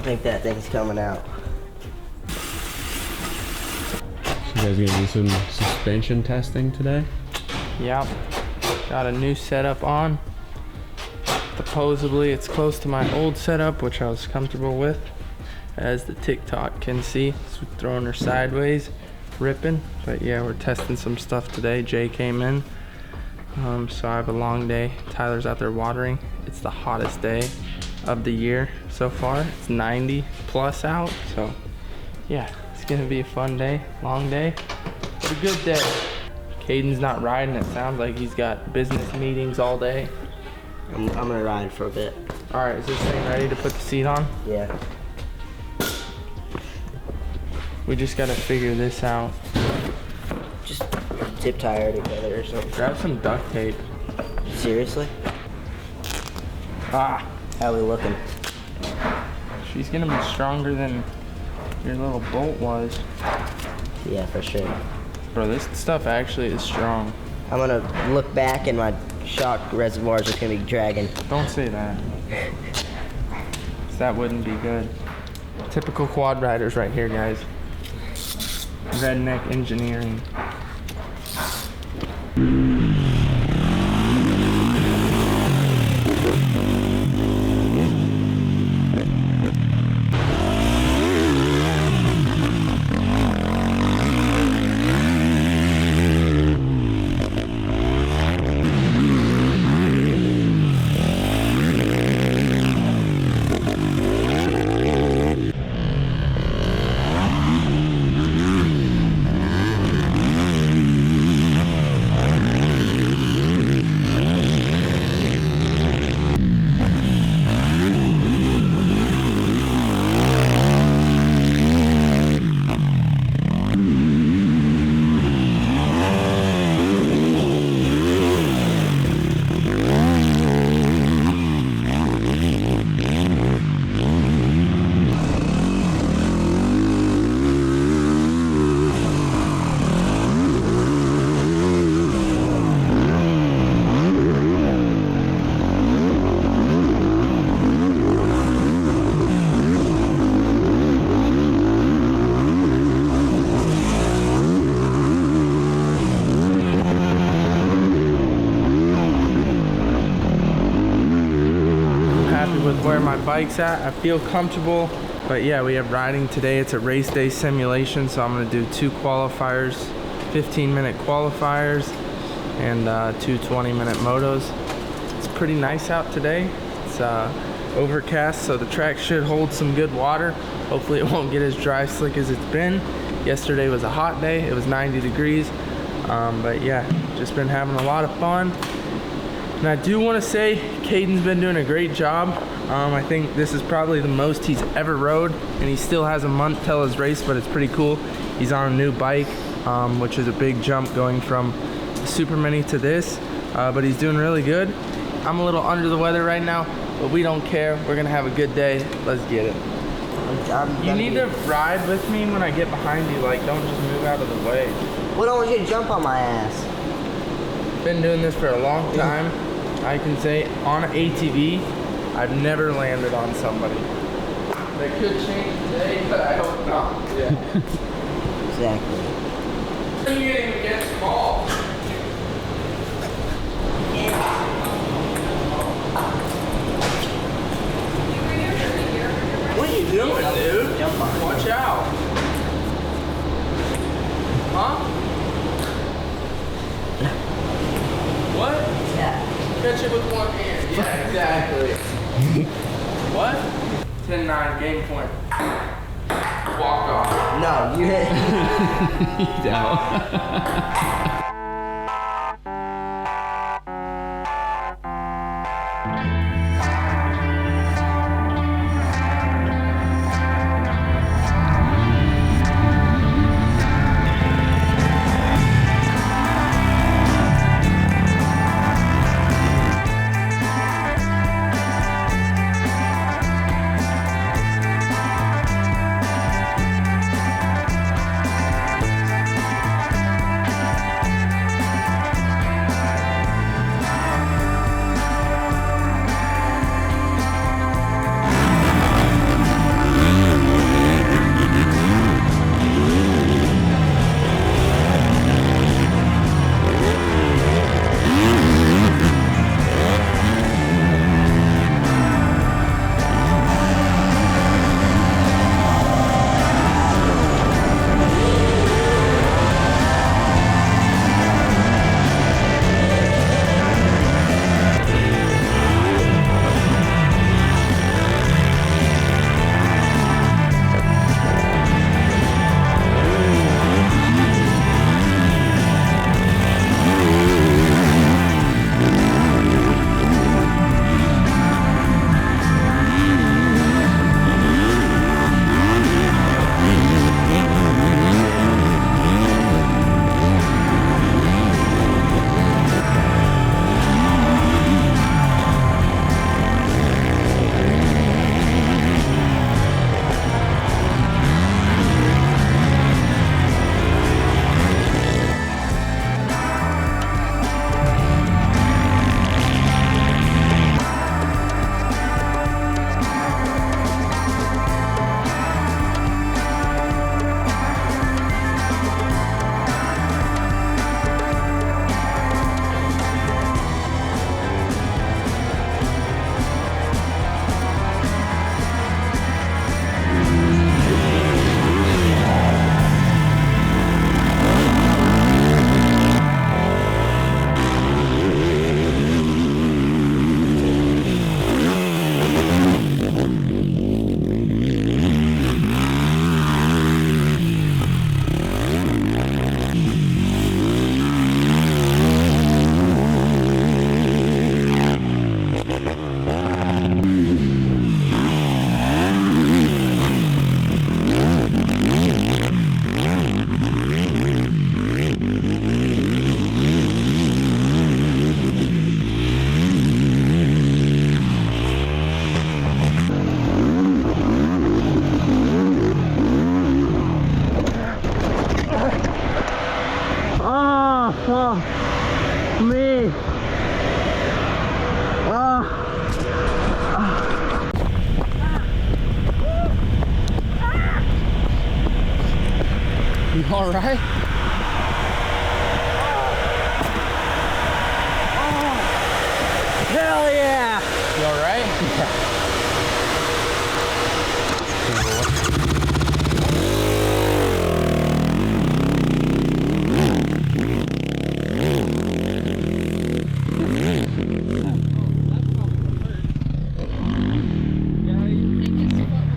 think that thing's coming out. So you guys gonna do some suspension testing today? Yep. Got a new setup on. Supposedly it's close to my old setup, which I was comfortable with. As the TikTok can see, so throwing her sideways, ripping. But yeah, we're testing some stuff today. Jay came in. So I have a long day. Tyler's out there watering. It's the hottest day of the year so far. It's 90 plus out. So yeah, it's gonna be a fun day, long day, but a good day. Kaeden's not riding. It sounds like he's got business meetings all day. I'm gonna ride for a bit. All right, is this thing ready to put the seat on? Yeah. We just gotta figure this out. Just zip tie her together or something. Grab some duct tape. Seriously? Ah, How we looking? she's gonna be stronger than your little bolt was. Yeah, for sure. Bro, this stuff actually is strong. I'm gonna look back and my shock reservoirs are gonna be dragging. Don't say that. 'Cause that wouldn't be good. Typical quad riders right here, guys. Redneck engineering. With where my bike's at, I feel comfortable. But yeah, we have riding today. It's a race day simulation, so I'm gonna do 2 qualifiers, 15-minute qualifiers, and 2 20-minute motos. It's pretty nice out today. It's overcast, so the track should hold some good water. Hopefully it won't get as dry slick as it's been. Yesterday was a hot day. It was 90 degrees. But yeah, just been having a lot of fun. And I do want to say Kaeden's been doing a great job. I think this is probably the most he's ever rode, and he still has a month till his race, but it's pretty cool. He's on a new bike, which is a big jump going from the Super Mini to this, but he's doing really good. I'm a little under the weather right now, but we don't care. We're gonna have a good day. Let's get it. You need to ride with me when I get behind you. Like, don't just move out of the way. Well, don't want you to jump on my ass. Been doing this for a long time. I can say on an ATV, I've never landed on somebody. That could change today, but I hope not. Yeah. Exactly. You didn't even get small. What are you doing, dude? Jump on. Watch out. Huh? What? Yeah. Catch it with one hand. Yeah, exactly. What? 10-9, game point. Walk off. No, you hit. He's out. Oh, me. Oh. You all right? Hell yeah! You all right?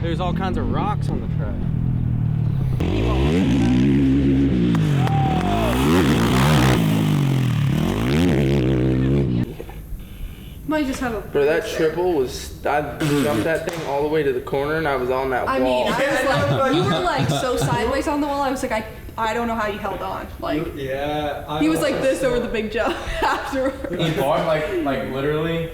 There's all kinds of rocks on the track. Might just have a. Bro, that triple was, I jumped that thing all the way to the corner and I was on that I wall. mean, I was like, you were like so sideways on the wall. I was like, I don't know how you held on. Like, Yeah. he was like this over the big jump afterwards. He bought like literally,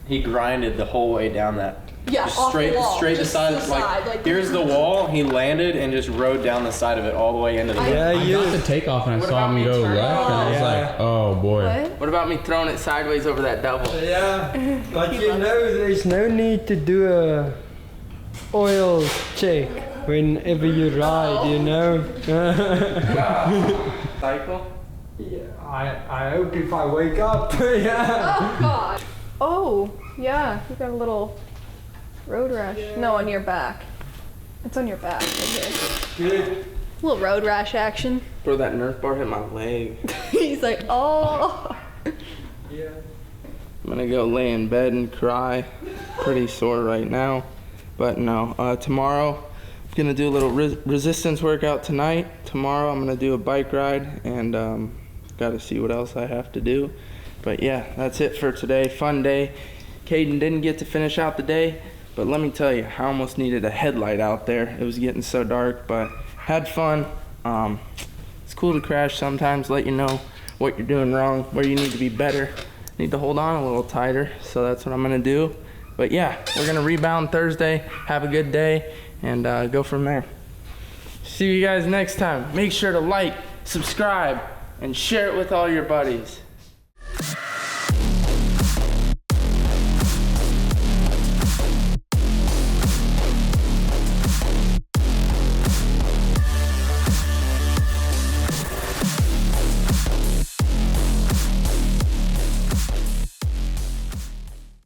he grinded the whole way down that. Yeah, Just off straight, the wall. straight Just the side. the side, Like here's the wall. He landed and just rode down the side of it all the way into the. Yeah, I got the takeoff and I What saw about him me go turning? left, and I was Yeah. like, oh boy. What? What about me throwing it sideways over that double? Yeah, but you know, there's no need to do a oil check whenever you ride, you know. Cycle? Yeah, I hope if I wake up, yeah. Oh God. Oh yeah, you got a little road rash. No, on your back. It's on your back right here. Good. A little road rash action. Bro, that Nerf bar hit my leg. He's like, oh. Yeah. I'm gonna go lay in bed and cry. Pretty sore right now. But no, tomorrow I'm gonna do a little resistance workout tonight. Tomorrow I'm gonna do a bike ride and gotta see what else I have to do. But yeah, that's it for today. Fun day. Kaeden didn't get to finish out the day, but let me tell you, I almost needed a headlight out there. It was getting so dark, but had fun. It's cool to crash sometimes, let you know what you're doing wrong, where you need to be better. Need to hold on a little tighter, so that's what I'm gonna do. But yeah, we're gonna rebound Thursday, have a good day, and go from there. See you guys next time. Make sure to like, subscribe, and share it with all your buddies.